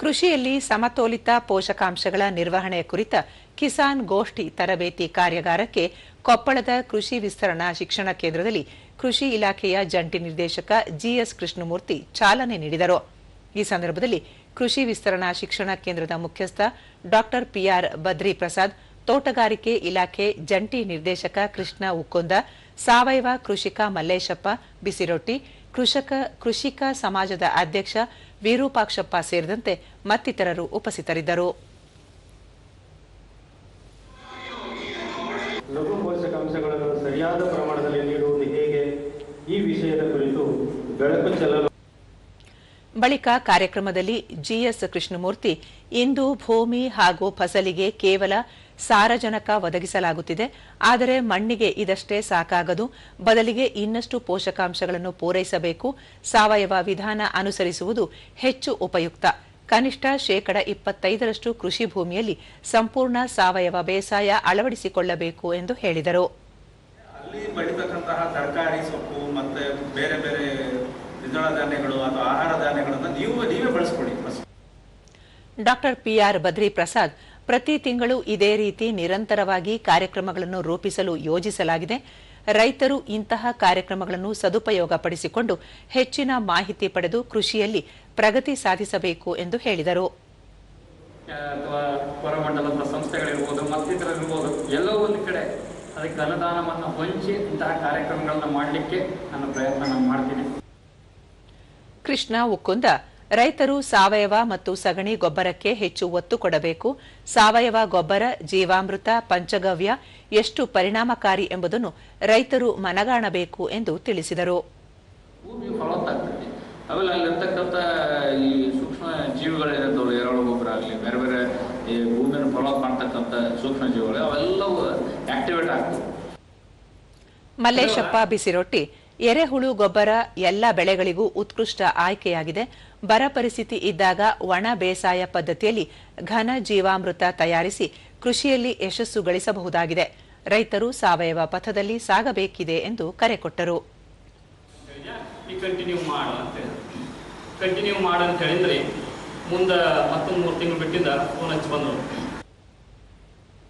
ಕೃಷಿಯಲ್ಲಿ ಸಮತೋಲಿತ ಪೋಷಕಾಂಶಗಳ ನಿರ್ವಹಣೆ ಕುರಿತ ಕಿಸಾನ್ ಗೋಷ್ಠಿ ತರಬೇತಿ ಕಾರ್ಯಾಗಾರಕ್ಕೆ ಕೊಪ್ಪಳದ ಕೃಷಿ ವಿಸ್ತರಣಾ ಶಿಕ್ಷಣ ಕೇಂದ್ರದಲ್ಲಿ ಕೃಷಿ ಇಲಾಖೆಯ ಜಂಟಿ ನಿರ್ದೇಶಕ ಜಿಎಸ್ ಕೃಷ್ಣಮೂರ್ತಿ ಚಾಲನೆ ನೀಡಿದರು. ಈ ಸಂದರ್ಭದಲ್ಲಿ ಕೃಷಿ ವಿಸ್ತರಣಾ ಶಿಕ್ಷಣ ಕೇಂದ್ರದ ಮುಖ್ಯಸ್ಥ ಡಾ ಪಿಆರ್ ಬದ್ರಿ ಪ್ರಸಾದ್, ತೋಟಗಾರಿಕೆ ಇಲಾಖೆ ಜಂಟಿ ನಿರ್ದೇಶಕ ಕೃಷ್ಣ ಉಕ್ಕೊಂದ, ಸಾವಯವ ಕೃಷಿಕ ಮಲ್ಲೇಶಪ್ಪ ಬಿಸಿರೊಟ್ಟಿ, ಕೃಷಿಕ ಸಮಾಜದ ಅಧ್ಯಕ್ಷ ವಿರೂಪಾಕ್ಷಪ್ಪ ಸೇರಿದಂತೆ ಮತ್ತಿತರರು ಉಪಸ್ಥಿತರಿದ್ದರು. ಲಘು ಪೋಷಕಾಂಶಗಳನ್ನು ಸರಿಯಾದ ಪ್ರಮಾಣದಲ್ಲಿ ನೀಡುವುದು ಹೇಗೆ, ಈ ವಿಷಯದ ಕುರಿತು ಬೆಳಕು ಚೆಲ್ಲಲು ಬಳಿಕ ಕಾರ್ಯಕ್ರಮದಲ್ಲಿ ಜಿಎಸ್ ಕೃಷ್ಣಮೂರ್ತಿ, ಇಂದು ಭೂಮಿ ಹಾಗೂ ಫಸಲಿಗೆ ಕೇವಲ ಸಾರಜನಕ ಒದಗಿಸಲಾಗುತ್ತಿದೆ, ಆದರೆ ಮಣ್ಣಿಗೆ ಇದಷ್ಟೇ ಸಾಕಾಗದು, ಬದಲಿಗೆ ಇನ್ನಷ್ಟು ಪೋಷಕಾಂಶಗಳನ್ನು ಪೂರೈಸಬೇಕು, ಸಾವಯವ ವಿಧಾನ ಅನುಸರಿಸುವುದು ಹೆಚ್ಚು ಉಪಯುಕ್ತ, ಕನಿಷ್ಠ 25% ಕೃಷಿ ಭೂಮಿಯಲ್ಲಿ ಸಂಪೂರ್ಣ ಸಾವಯವ ಬೇಸಾಯ ಅಳವಡಿಸಿಕೊಳ್ಳಬೇಕು ಎಂದು ಹೇಳಿದರು. ಅಲ್ಲಿ ಬೆಳೀತಕ್ಕಂತಹ ತರಕಾರಿ, ಸೊಪ್ಪು ಮತ್ತೆ ಬೇರೆ ಬೇರೆ ದ್ವಿದಳ ಧಾನ್ಯಗಳು ಅಥವಾ ಆಹಾರ ಧಾನ್ಯಗಳನ್ನು ನೀವೇ ಬಳಸಿಕೊಳ್ಳಿ. ಡಾ ಪಿಆರ್ ಬದ್ರಿ ಪ್ರಸಾದ್, ಪ್ರತಿ ತಿಂಗಳು ಇದೇ ರೀತಿ ನಿರಂತರವಾಗಿ ಕಾರ್ಯಕ್ರಮಗಳನ್ನು ರೂಪಿಸಲು ಯೋಜಿಸಲಾಗಿದೆ. ರೈತರು ಇಂತಹ ಕಾರ್ಯಕ್ರಮಗಳನ್ನು ಸದುಪಯೋಗಪಡಿಸಿಕೊಂಡು ಹೆಚ್ಚಿನ ಮಾಹಿತಿ ಪಡೆದು ಕೃಷಿಯಲ್ಲಿ ಪ್ರಗತಿ ಸಾಧಿಸಬೇಕು ಎಂದು ಹೇಳಿದರು. ಹೊರಮಂಡಲದ ಸಂಸ್ಥೆಗಳಿರ್ಬೋದು, ಮತ್ತಿತರರಿರ್ಬೋದು, ಎಲ್ಲೋ ಒಂದು ಕಡೆ ಅದಕ್ಕೆ ಅನುದಾನವನ್ನು ಹೊಂಚಿ ಇಂತಹ ಕಾರ್ಯಕ್ರಮಗಳನ್ನು ಮಾಡಲಿಕ್ಕೆ ನಾನು ಪ್ರಯತ್ನ ಮಾಡ್ತೀನಿ. ಕೃಷ್ಣ ಉಕ್ಕುಂದ, ರೈತರು ಸಾವಯವ ಮತ್ತು ಸಗಣಿ ಗೊಬ್ಬರಕ್ಕೆ ಹೆಚ್ಚು ಒತ್ತು ಕೊಡಬೇಕು, ಸಾವಯವ ಗೊಬ್ಬರ, ಜೀವಾಮೃತ, ಪಂಚಗವ್ಯ ಎಷ್ಟು ಪರಿಣಾಮಕಾರಿ ಎಂಬುದನ್ನು ರೈತರು ಮನಗಾಣಬೇಕು ಎಂದು ತಿಳಿಸಿದರು. ಭೂಮಿ ಫಲವತ್ತಾಗ್ತದೆ, ಆಮೇಲೆ ಅಲ್ಲಿರ್ತಕ್ಕಂಥ ಈ ಸೂಕ್ಷ್ಮ ಜೀವಿಗಳಿರ್ತವೆ, ಎರೆಹುಳು ಗೊಬ್ಬರ ಆಗಲಿ, ಬೇರೆ ಬೇರೆ ಈ ಭೂಮಿಯನ್ನು ಫಲವತ್ತು ಮಾಡ್ತಕ್ಕಂಥ ಸೂಕ್ಷ್ಮ ಜೀವಿಗಳು ಅವೆಲ್ಲವೂ ಆಕ್ಟಿವೇಟ್ ಆಗ್ತವೆ. ಮಲ್ಲೇಶಪ್ಪ ಬಿಸಿರೊಟ್ಟಿ, ಎರೆಹುಳು ಗೊಬ್ಬರ ಎಲ್ಲ ಬೆಳೆಗಳಿಗೂ ಉತ್ಕೃಷ್ಟ ಆಯ್ಕೆಯಾಗಿದೆ. ಬರ ಪರಿಸ್ಥಿತಿ ಇದ್ದಾಗ ಒಣ ಬೇಸಾಯ ಪದ್ಧತಿಯಲ್ಲಿ ಘನ ಜೀವಾಮೃತ ತಯಾರಿಸಿ ಕೃಷಿಯಲ್ಲಿ ಯಶಸ್ಸು ಗಳಿಸಬಹುದಾಗಿದೆ. ರೈತರು ಸಾವಯವ ಪಥದಲ್ಲಿ ಸಾಗಬೇಕಿದೆ ಎಂದು ಕರೆ ಕೊಟ್ಟರು. ಕಂಟಿನ್ಯೂ ಮಾಡು ಅಂತ ಹೇಳಿದ್ರೆ ಮುಂದೆ ಮತ್ತೊಂದು 3 ತಿಂಗಳು ಬಿಟ್ಟಿದ್ದ ಫೋನ್ ಹಚ್ಚಿ ಬಂದರು.